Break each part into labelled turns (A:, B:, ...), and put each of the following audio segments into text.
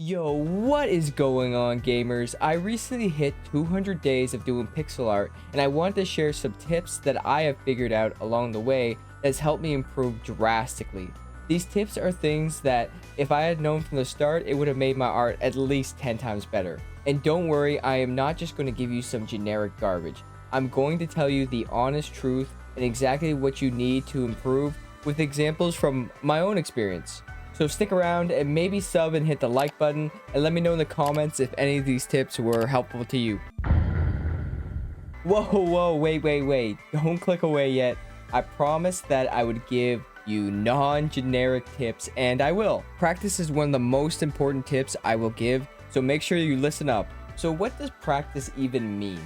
A: Yo, what is going on, gamers? I recently hit 200 days of doing pixel art, and I want to share some tips that I have figured out along the way that's helped me improve drastically. These tips are things that if I had known from the start, it would have made my art at least 10 times better. And don't worry, I am not just going to give you some generic garbage. I'm going to tell you the honest truth and exactly what you need to improve with examples from my own experience. So stick around and maybe sub and hit the like button, and let me know in the comments if any of these tips were helpful to you. Whoa, wait. Don't click away yet. I promised that I would give you non-generic tips, and I will. Practice is one of the most important tips I will give, so make sure you listen up. So what does practice even mean?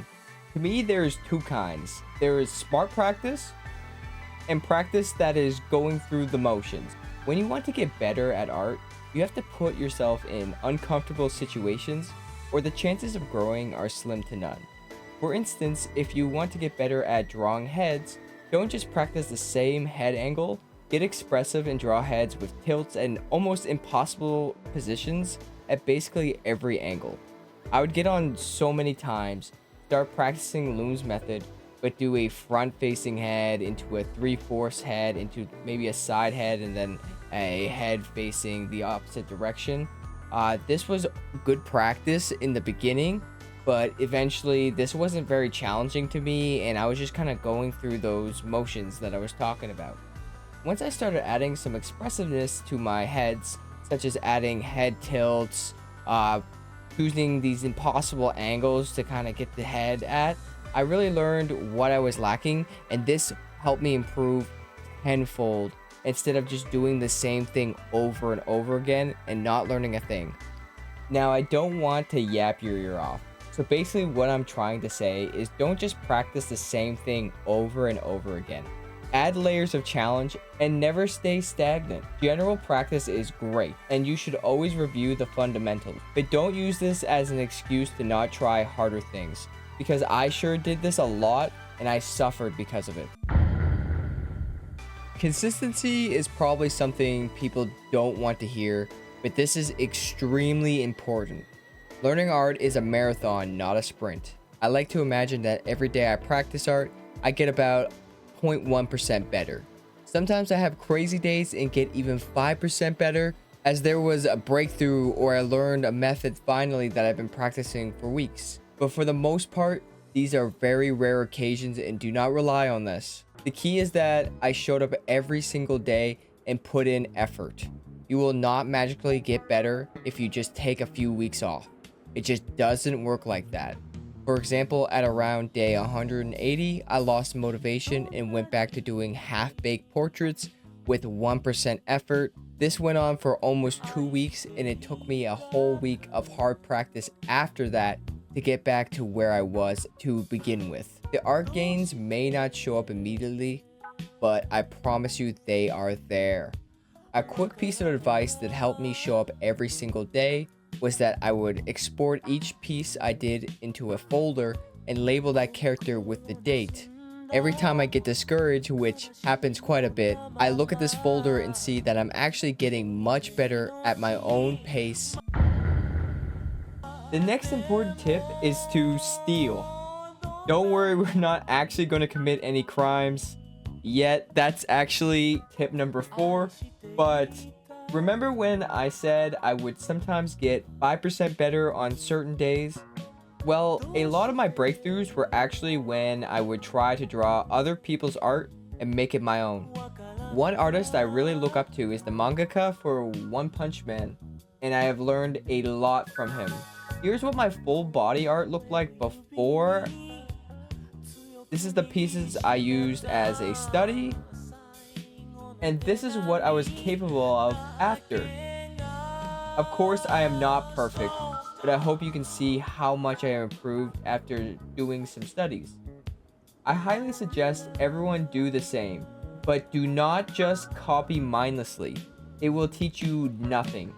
A: To me, there's two kinds. There is smart practice and practice that is going through the motions. When you want to get better at art, you have to put yourself in uncomfortable situations, or the chances of growing are slim to none. For instance, if you want to get better at drawing heads, don't just practice the same head angle. Get expressive and draw heads with tilts and almost impossible positions at basically every angle. I would get on so many times, start practicing Loom's method, but do a front-facing head into a 3/4 head into maybe a side head and then a head facing the opposite direction. This was good practice in the beginning, but eventually this wasn't very challenging to me, and I was just kind of going through those motions that I was talking about. Once I started adding some expressiveness to my heads, such as adding head tilts, choosing these impossible angles to kind of get the head at, I really learned what I was lacking, and this helped me improve tenfold instead of just doing the same thing over and over again and not learning a thing. Now, I don't want to yap your ear off. So basically what I'm trying to say is don't just practice the same thing over and over again. Add layers of challenge and never stay stagnant. General practice is great, and you should always review the fundamentals, but don't use this as an excuse to not try harder things, because I sure did this a lot and I suffered because of it. Consistency is probably something people don't want to hear, but this is extremely important. Learning art is a marathon, not a sprint. I like to imagine that every day I practice art, I get about 0.1% better. Sometimes I have crazy days and get even 5% better, as there was a breakthrough or I learned a method finally that I've been practicing for weeks. But for the most part, these are very rare occasions and do not rely on this. The key is that I showed up every single day and put in effort. You will not magically get better if you just take a few weeks off. It just doesn't work like that. For example, at around day 180, I lost motivation and went back to doing half-baked portraits with 1% effort. This went on for almost 2 weeks, and it took me a whole week of hard practice after that to get back to where I was to begin with. The art gains may not show up immediately, but I promise you they are there. A quick piece of advice that helped me show up every single day was that I would export each piece I did into a folder and label that character with the date. Every time I get discouraged, which happens quite a bit, I look at this folder and see that I'm actually getting much better at my own pace. The next important tip is to steal. Don't worry, we're not actually going to commit any crimes yet. That's actually tip number 4, but remember when I said I would sometimes get 5% better on certain days? Well, a lot of my breakthroughs were actually when I would try to draw other people's art and make it my own. One artist I really look up to is the mangaka for One Punch Man, and I have learned a lot from him. Here's what my full body art looked like before. This is the pieces I used as a study, and this is what I was capable of after. Of course, I am not perfect, but I hope you can see how much I have improved after doing some studies. I highly suggest everyone do the same, but do not just copy mindlessly. It will teach you nothing.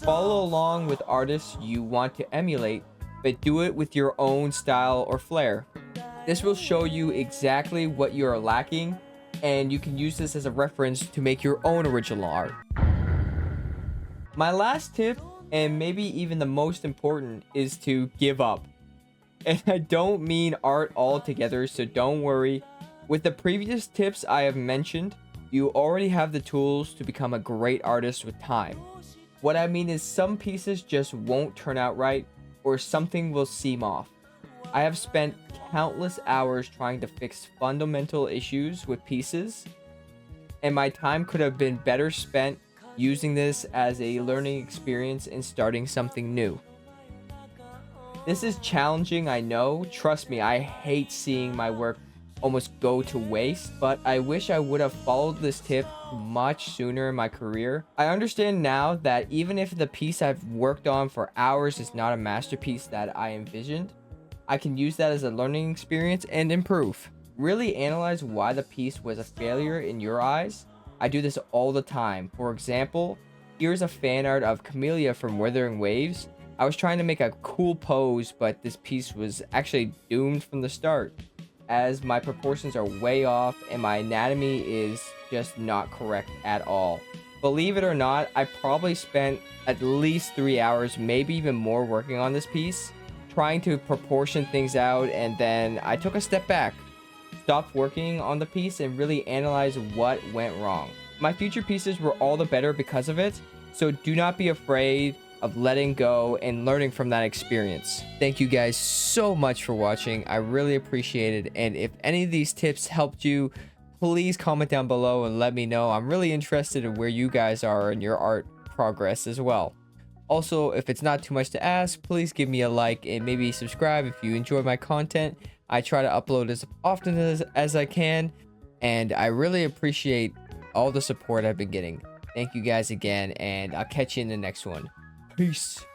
A: Follow along with artists you want to emulate, but do it with your own style or flair. This will show you exactly what you are lacking, and you can use this as a reference to make your own original art. My last tip, and maybe even the most important, is to give up. And I don't mean art altogether, so don't worry. With the previous tips I have mentioned, you already have the tools to become a great artist with time. What I mean is some pieces just won't turn out right, or something will seem off. I have spent countless hours trying to fix fundamental issues with pieces, and my time could have been better spent using this as a learning experience and starting something new. This is challenging, I know. Trust me, I hate seeing my work almost go to waste, but I wish I would have followed this tip much sooner in my career. I understand now that even if the piece I've worked on for hours is not a masterpiece that I envisioned, I can use that as a learning experience and improve. Really analyze why the piece was a failure in your eyes. I do this all the time. For example, here's a fan art of Camellia from Wuthering Waves. I was trying to make a cool pose, but this piece was actually doomed from the start, as my proportions are way off and my anatomy is just not correct at all. Believe it or not, I probably spent at least 3 hours, maybe even more, working on this piece, trying to proportion things out, and then I took a step back, stopped working on the piece, and really analyzed what went wrong. My future pieces were all the better because of it, so do not be afraid of letting go and learning from that experience. Thank you guys so much for watching. I really appreciate it, and if any of these tips helped you, please comment down below and let me know. I'm really interested in where you guys are in your art progress as well. Also, if it's not too much to ask, please give me a like and maybe subscribe if you enjoy my content. I try to upload as often as I can, and I really appreciate all the support I've been getting. Thank you guys again, and I'll catch you in the next one. Peace.